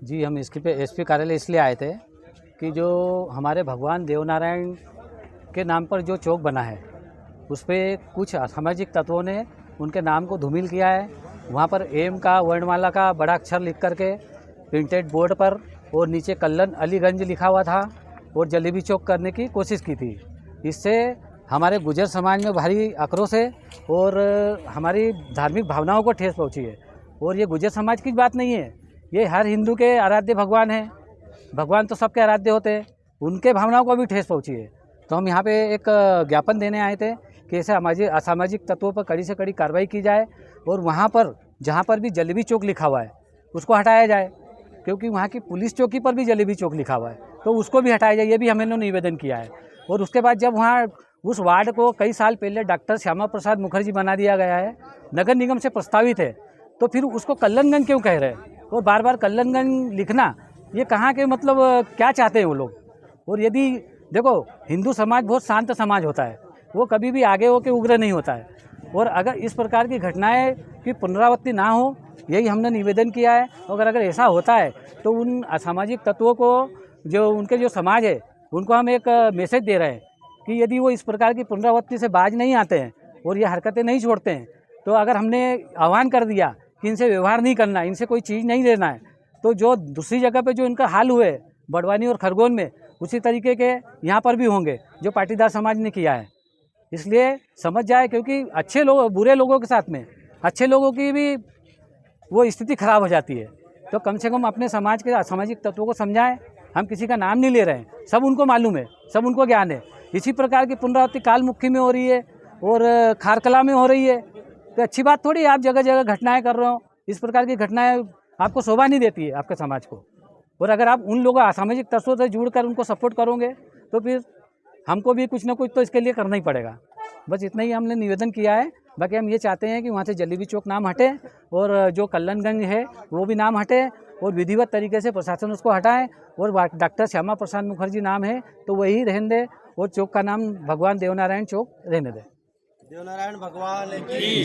जी, हम इसके पे एसपी कार्यालय इसलिए आए थे कि जो हमारे भगवान देवनारायण के नाम पर जो चौक बना है उस पे कुछ असामाजिक तत्वों ने उनके नाम को धूमिल किया है। वहाँ पर एम का वर्णमाला का बड़ा अक्षर लिख करके प्रिंटेड बोर्ड पर और नीचे कल्लन अलीगंज लिखा हुआ था और जलेबी चौक करने की कोशिश की थी। इससे हमारे गुर्जर समाज में भारी आक्रोश है और हमारी धार्मिक भावनाओं को ठेस पहुँची है। और ये गुर्जर समाज की बात नहीं है, ये हर हिंदू के आराध्य भगवान हैं। भगवान तो सबके आराध्य होते हैं, उनके भावनाओं को भी ठेस पहुँची है। तो हम यहाँ पे एक ज्ञापन देने आए थे कि ऐसे असामाजिक तत्वों पर कड़ी से कड़ी कार्रवाई की जाए और वहाँ पर जहाँ पर भी जलेबी चौक लिखा हुआ है उसको हटाया जाए, क्योंकि वहाँ की पुलिस चौकी पर भी जलेबी चौक लिखा हुआ है तो उसको भी हटाया जाए, ये भी हमने निवेदन किया है। और उसके बाद जब वहाँ उस वार्ड को कई साल पहले डॉक्टर श्यामा प्रसाद मुखर्जी बना दिया गया है, नगर निगम से प्रस्तावित है, तो फिर उसको कल्लनगंज क्यों कह रहे हैं और बार बार कल्लनगंज लिखना, ये कहाँ के मतलब क्या चाहते हैं वो लोग। और यदि देखो, हिंदू समाज बहुत शांत समाज होता है, वो कभी भी आगे होकर उग्र नहीं होता है। और अगर इस प्रकार की घटनाएं की पुनरावृत्ति ना हो, यही हमने निवेदन किया है। अगर ऐसा होता है तो उन असामाजिक तत्वों को, जो उनके जो समाज है, उनको हम एक मैसेज दे रहे हैं कि यदि वो इस प्रकार की पुनरावृत्ति से बाज नहीं आते हैं और ये हरकतें नहीं छोड़ते हैं, तो अगर हमने आह्वान कर दिया कि इनसे व्यवहार नहीं करना, इनसे कोई चीज़ नहीं लेना है, तो जो दूसरी जगह पे जो इनका हाल हुए बड़वानी और खरगोन में, उसी तरीके के यहाँ पर भी होंगे जो पाटीदार समाज ने किया है। इसलिए समझ जाए, क्योंकि अच्छे लोग बुरे लोगों के साथ में अच्छे लोगों की भी वो स्थिति खराब हो जाती है। तो कम से कम अपने समाज के असामाजिक तत्वों को समझाएं। हम किसी का नाम नहीं ले रहे हैं, सब उनको मालूम है, सब उनको ज्ञान है। इसी प्रकार की पुनरावृत्ति कालमुखी में हो रही है और खारकला में हो रही है, तो अच्छी बात थोड़ी आप जगह जगह घटनाएं कर रहे हो। इस प्रकार की घटनाएं आपको शोभा नहीं देती है आपके समाज को। और अगर आप उन लोगों असामाजिक तत्वों से जुड़कर उनको सपोर्ट करोगे तो फिर हमको भी कुछ ना कुछ तो इसके लिए करना ही पड़ेगा। बस इतना ही हमने निवेदन किया है। बाकी हम ये चाहते हैं कि वहाँ से जलेबी चौक नाम हटे और जो कल्लनगंज है वो भी नाम हटे और विधिवत तरीके से प्रशासन उसको हटाए और डॉक्टर श्यामा प्रसाद मुखर्जी नाम है तो वही रहने दे और चौक का नाम भगवान देवनारायण चौक रहने दे। देवनारायण भगवान की